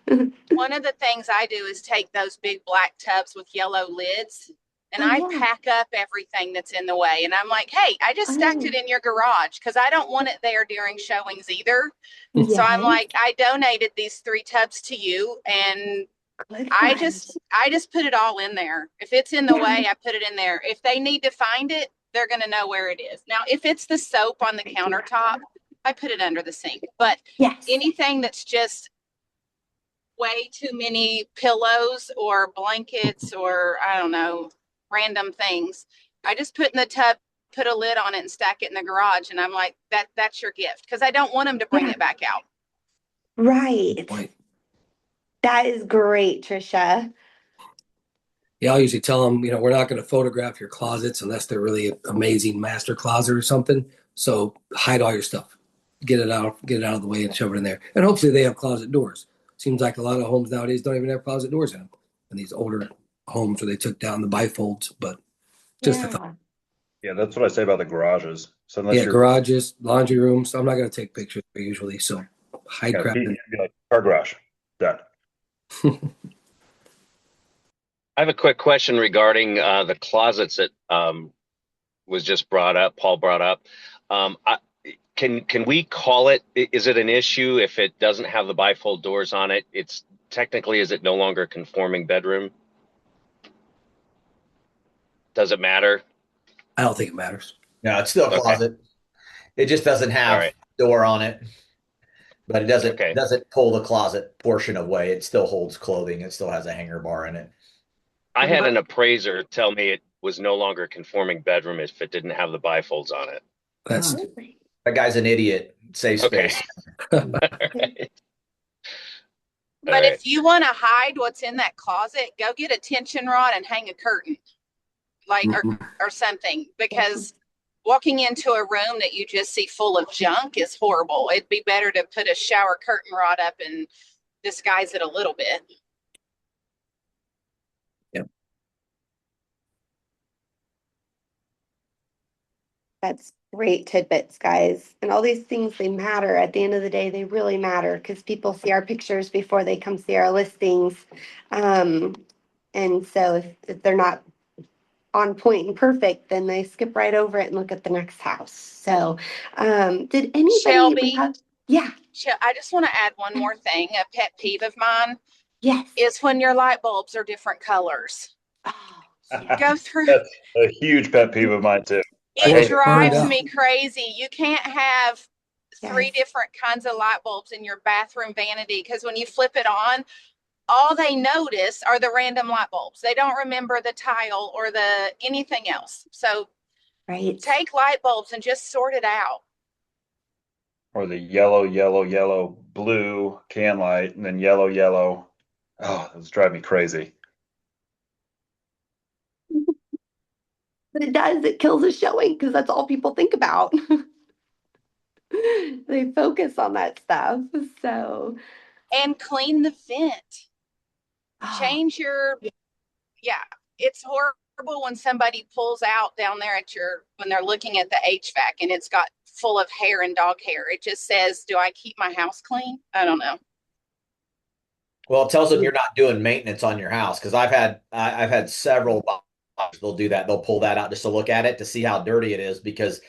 one of the things I do is take those big black tubs with yellow lids and Oh I yeah. pack up everything that's in the way. And I'm like, hey, I just stacked it Oh, in your garage because I don't want it there during showings either. So I'm yes. like, I donated these 3 tubs to you and Good I one. just I just put it all in there. If it's in the Yeah. way, I put it in there. If they need to find it, they're going to know where it is. Now, if it's the soap on the Idea. countertop, I put it under the sink. But Yes. anything that's just way too many pillows or blankets or I don't know, random things. I just put in the tub, put a lid on it and stack it in the garage. And I'm like, that's your gift. Because I don't want them to bring Yeah. it back out. Right. point. That is great, Trisha. Yeah, I'll usually tell them, we're not going to photograph your closets unless they're really amazing master closet or something. So hide all your stuff, get it out of the way, and shove it in there. And hopefully they have closet doors. Seems like a lot of homes nowadays don't even have closet doors in them. And these older homes where they took down the bifolds, but just a thought. Yeah. Yeah, that's what I say about the garages. So unless Yeah, you're garages, laundry rooms. I'm not going to take pictures usually, so hide kind of crap peeking, in. you'd be like, our garage, done. I have a quick question regarding the closets that was just brought up, Paul brought up. Can we call it, is it an issue if it doesn't have the bifold doors on it? It's technically, is it no longer a conforming bedroom? Does it matter? I don't think it matters. No, it's still a Okay. closet. It just doesn't All have right. door on it. but it Okay. doesn't pull the closet portion away. It still holds clothing. It still has a hanger bar in it. I had an appraiser tell me it was no longer a conforming bedroom if it didn't have the bifolds on it. That's That guy's an idiot. Safe Okay. space. All right. All But right. if you want to hide what's in that closet, go get a tension rod and hang a curtain, like or something, because walking into a room that you just see full of junk is horrible. It'd be better to put a shower curtain rod up and disguise it a little bit. Yep. That's great tidbits, guys. And all these things, they matter. At the end of the day, they really matter because people see our pictures before they come see our listings. Um, and so if they're not on point and perfect, then they skip right over it and look at the next house. So, did anybody we Shelby, have? Yeah, I just want to add one more thing. A pet peeve of mine yes. is when your light bulbs are different colors. Oh, yeah. Go through. That's a huge pet peeve of mine too. I It hate or it. burned drives out. me crazy. You can't have three Yes. different kinds of light bulbs in your bathroom vanity because when you flip it on, all they notice are the random light bulbs. They don't remember the tile or the anything else. So Right. take light bulbs and just sort it out. Or the yellow, yellow, yellow, blue can light, and then yellow, yellow. Oh, that's driving me crazy. But it does, it kills a showing because that's all people think about. They focus on that stuff. So, And clean the vent. oh, Change your, yeah, it's horrible when somebody pulls out down there at your, when they're looking at the HVAC and it's got full of hair and dog hair. It just says, do I keep my house clean? I don't know. Well, it tells them you're not doing maintenance on your house because I've had several buyers, they'll do that. They'll pull that out just to look at it to see how dirty it is because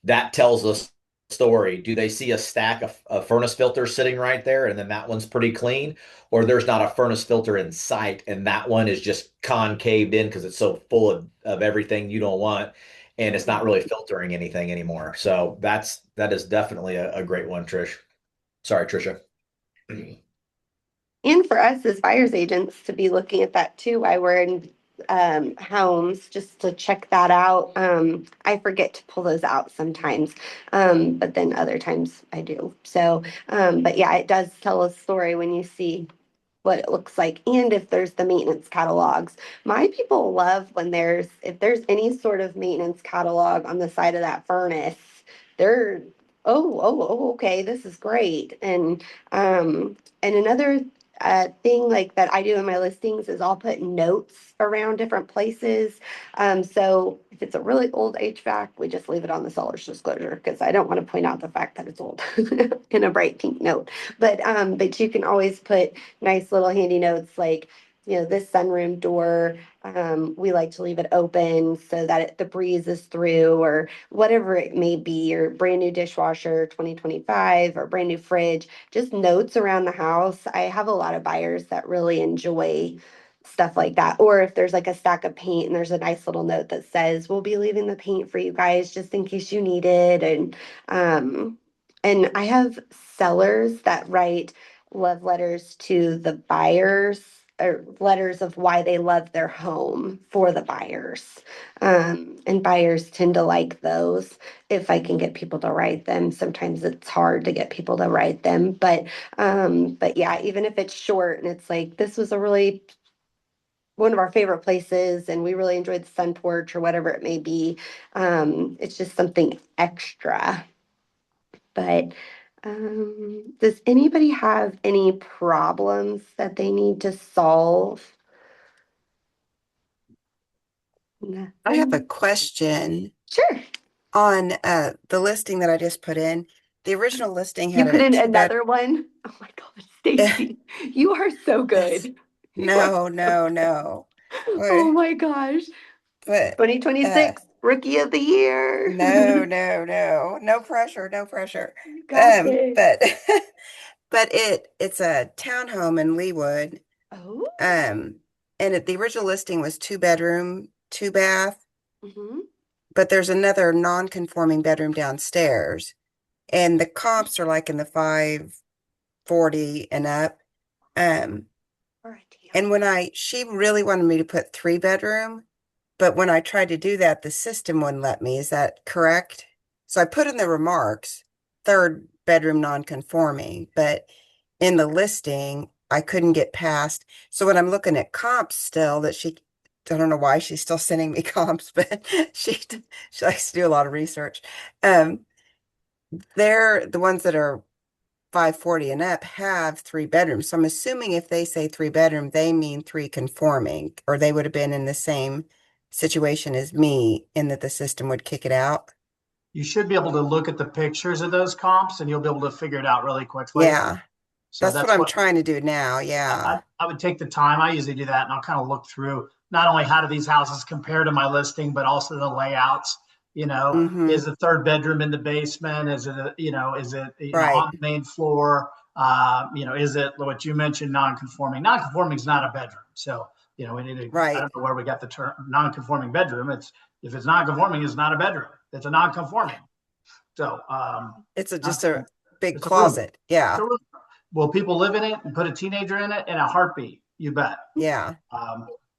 that tells us story. Do they see a stack of furnace filters sitting right there and then that one's pretty clean, or there's not a furnace filter in sight and that one is just concaved in because it's so full of everything you don't want and it's not really filtering anything anymore. So that is definitely a great one, Trish. Sorry, Trisha. and for us as buyers agents to be looking at that too while we're in homes, just to check that out. I forget to pull those out sometimes, but then other times I do. So, but yeah, it does tell a story when you see what it looks like and if there's the maintenance catalogs. My people love when if there's any sort of maintenance catalog on the side of that furnace, they're okay, this is great. And another thing like that I do in my listings is I'll put notes around different places. So if it's a really old HVAC, we just leave it on the seller's disclosure because I don't want to point out the fact that it's old in a bright pink note. But you can always put nice little handy notes like, this sunroom door, we like to leave it open so that the breeze is through, or whatever it may be, your brand new dishwasher 2025 or brand new fridge, just notes around the house. I have a lot of buyers that really enjoy stuff like that. Or if there's like a stack of paint and there's a nice little note that says, we'll be leaving the paint for you guys just in case you need it. And I have sellers that write love letters to the buyers or letters of why they love their home for the buyers. And buyers tend to like those if I can get people to write them. Sometimes it's hard to get people to write them, but yeah, even if it's short and it's like, this was a really one of our favorite places and we really enjoyed the sun porch or whatever it may be. It's just something extra. But does anybody have any problems that they need to solve? I have a Nothing? question Sure. on the listing that I just put in. The original listing You had put a in two bed. another one? Oh my God, Stacy, you are so It's good. You are no, so no, no. Oh But my gosh. but 2026 Rookie of the Year. no, no, no, no pressure, no pressure. You got this. But but it's a townhome in Leawood. Oh. Um, and the original listing was 2 bedroom, 2 bath, Hmm. but there's another non-conforming bedroom downstairs. And the comps are like in the 40 and up. Um, and she really wanted me to put 3 bedroom, but when I tried to do that, the system wouldn't let me. Is that correct? So I put in the remarks, 3rd bedroom non-conforming, but in the listing, I couldn't get past. So when I'm looking at comps still, I don't know why she's still sending me comps, but she likes to do a lot of research. Um, they're the ones that are 540 and up have 3 bedrooms. So I'm assuming if they say 3 bedroom, they mean 3 conforming, or they would have been in the same situation as me in that the system would kick it out. You should be able to look at the pictures of those comps and you'll be able to figure it out really quickly. Yeah, So that's what that's I'm what trying to do now. Yeah. I would take the time. I usually do that and I'll kind of look through not only how do these houses compare to my listing, but also the layouts. Mm-hmm. Is the 3rd bedroom in the basement? Is it, Right. on the main floor? Is it what you mentioned, non-conforming? Non-conforming is not a bedroom. So, we need to, I Right. don't know where we got the term non-conforming bedroom. If it's non-conforming, it's not a bedroom. It's a non-conforming. So, It's just a non-conforming. big It's a room. closet. It's Yeah. a room. Will people live in it and put a teenager in it in a heartbeat? You bet. Yeah.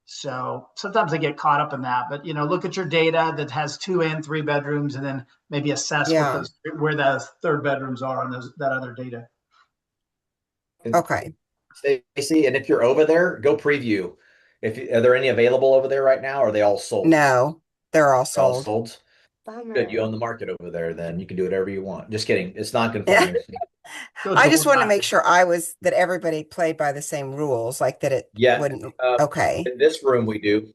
So sometimes I get caught up in that, but look at your data that has 2 and 3 bedrooms, and then maybe assess Yeah. where those 3rd bedrooms are on that other data. And Okay. Stacy, and if you're over there, go preview. Are there any available over there right now? Or are they all sold? No, they're all They're all sold. sold. Good. You Bummer. own the market over there, then you can do whatever you want. Just kidding. It's non Yeah. conforming. Go I to just one wanted to by make sure that everybody played by the same rules, like that it Yeah. wouldn't. Okay. In this room we do.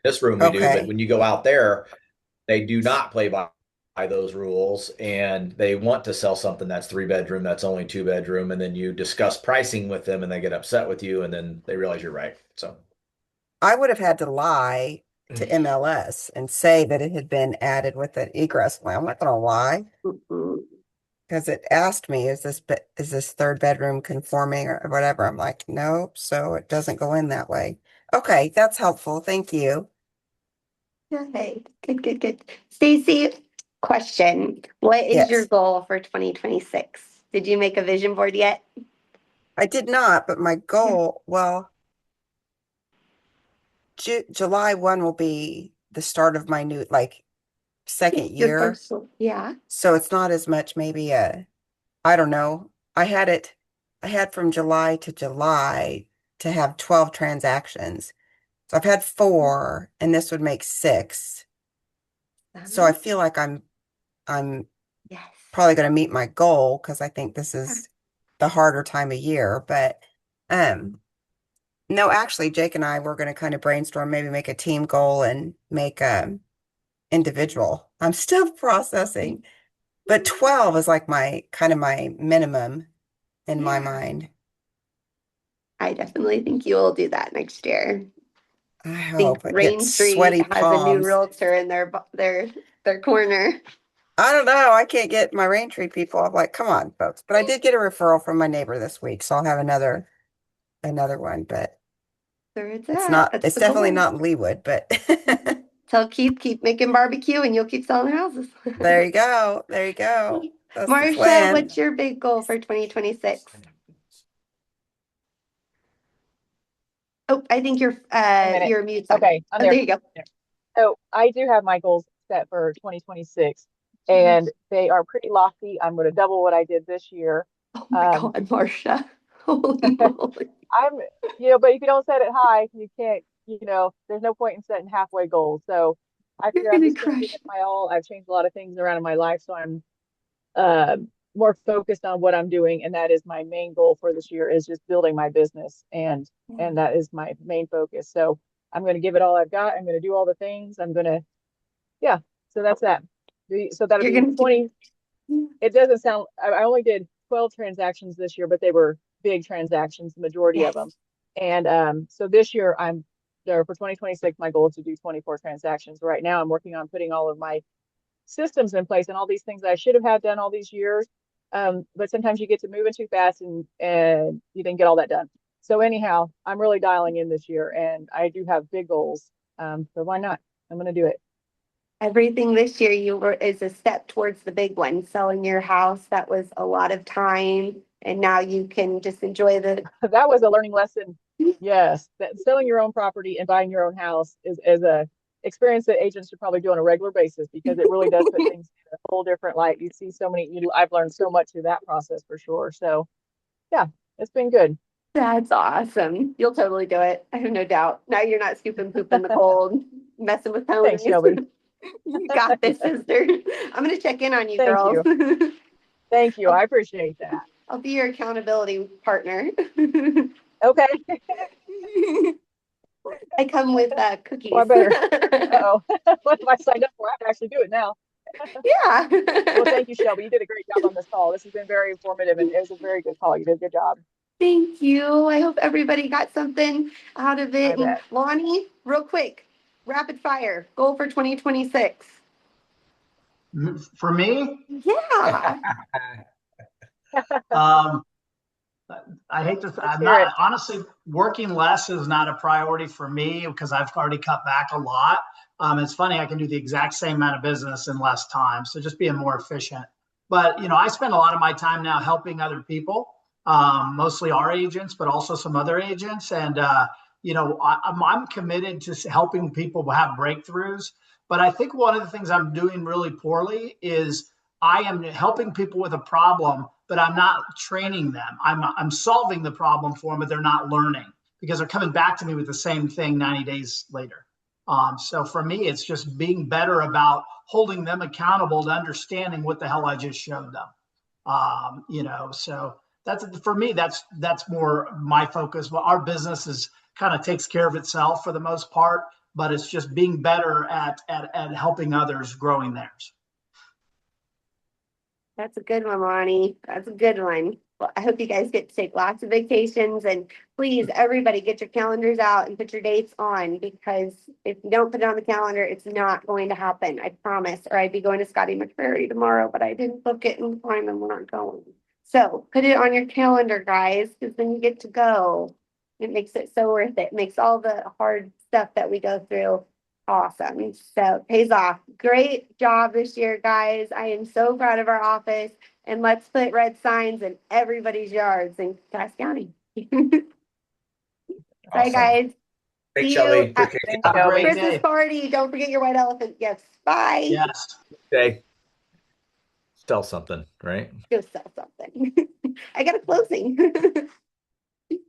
This room we do, but Okay. when you go out there, they do not play by those rules, and they want to sell something that's 3 bedroom, that's only 2 bedroom, and then you discuss pricing with them and they get upset with you and then they realize you're right. So I would have had to lie to MLS and say that it had been added with an egress way. I'm not going to lie Mm-mm. because it asked me, is this 3rd bedroom conforming or whatever? I'm like, nope. So it doesn't go in that way. Okay, that's helpful. Thank you. Okay, good, good, good. Stacy, question. What is your Yes, goal for 2026? Did you make a vision board yet? I did not, but my Yeah. goal, well, July 1 will be the start of my new, like, second Your year. first, yeah. So it's not as much maybe I don't know. I had from July to July to have 12 transactions. So I've had 4 and this would make 6. So I feel like I'm Yes. probably going to meet my goal because I think this Yeah. is the harder time of year. But um no, actually Jake and I were going to kind of brainstorm, maybe make a team goal and make individual. I'm still processing, but 12 is like my kind of my minimum in my Yeah. mind. I definitely think you will do that next year. I I think hope it gets Rain Tree sweaty has a new palms. realtor in their corner. I don't know. I can't get my rain tree people. I'm like, come on, folks. But I did get a referral from my neighbor this week, so I'll have another one. But Where it's at. That's it's the definitely goal. not in Leewood, but Tell Keith keep making barbecue and you'll keep selling houses. there you go. There you go. That's the Marcia, plan. what's your big goal for 2026? Oh, I think A minute. your mute's on. Okay, I'm Oh, there there. you go. So I do have my goals set for 2026, Mhm. and they are pretty lofty. I'm going to double what I did this year. Oh my Um, God, Marcia. Holy moly. I'm, but if you don't set it high, you can't, there's no point in setting halfway goals. So I You're figure I'm gonna just going to give crush it my all. I've changed a lot of things around in my life, so I'm uh, more focused on what I'm doing, and that is my main goal for this year is just building my business, and it. that is my main focus. So I'm going to give it all I've got. I'm going to do all the things. Yeah. So that's that. So that'll You're be gonna do 20. it. It doesn't sound. I only did 12 transactions this year, but they were big transactions, the majority of Yes. them. And so this year I'm there for 2026. My goal is to do 24 transactions. Right now, I'm working on putting all of my systems in place and all these things I should have had done all these years. But sometimes you get to moving too fast and you didn't get all that done. So anyhow, I'm really dialing in this year and I do have big goals. So why not? I'm going to do it. Everything this year is a step towards the big one. Selling your house, that was a lot of time and now you can just enjoy the. That was a learning lesson. Yes, that selling your own property and buying your own house is a experience that agents should probably do on a regular basis, because it really does put things in a whole different light. You see so many, I've learned so much through that process for sure. So yeah, it's been good. That's awesome. You'll totally do it. I have no doubt. Now you're not scooping poop in the cold, messing with Thanks, ponies. Shelby. You got this, sister. I'm gonna check in on you, Thank girls. you. Thank you. I'll, I appreciate that. I'll be your accountability partner. Okay. I come with Well, I cookies. better. Uh-oh. What have I signed up for? I have to actually do it now. Yeah. Well, thank you, Shelby. You did a great job on this call. This has been very informative, and it was a very good call. You did a good job. Thank you. I hope everybody got something out of I it. And bet. Lonnie, real quick, rapid fire, goal for 2026. For me, Yeah. um, I hate to, Let's I'm hear it. not, honestly, working less is not a priority for me because I've already cut back a lot. It's funny, I can do the exact same amount of business in less time. So just being more efficient. But, I spend a lot of my time now helping other people, mostly our agents, but also some other agents. And, I'm committed to helping people have breakthroughs. But I think one of the things I'm doing really poorly is I am helping people with a problem, but I'm not training them. I'm solving the problem for them, but they're not learning because they're coming back to me with the same thing 90 days later. So for me, it's just being better about holding them accountable to understanding what the hell I just showed them. So that's for me. That's more my focus. Well, our business is kind of takes care of itself for the most part, but it's just being better at helping others growing theirs. That's a good one, Lonnie. That's a good one. Well, I hope you guys get to take lots of vacations, and please, everybody, get your calendars out and put your dates on, because if you don't put it on the calendar, it's not going to happen. I promise. Or I'd be going to Scotty McCreery tomorrow, but I didn't book it in time and we're not going. So put it on your calendar, guys, because then you get to go. It makes it so worth it. It makes all the hard stuff that we go through awesome. So it pays off. Great job this year, guys. I am so proud of our office. And let's put red signs in everybody's yards in Cass County. Bye, Awesome. guys. Thanks, See Shelby. you at Appreciate you. Thanks, Have a great Shelby. Christmas day. party. Don't forget your white elephant gifts. Bye. Yes. Okay. Sell something, right? Go sell something. I got a closing.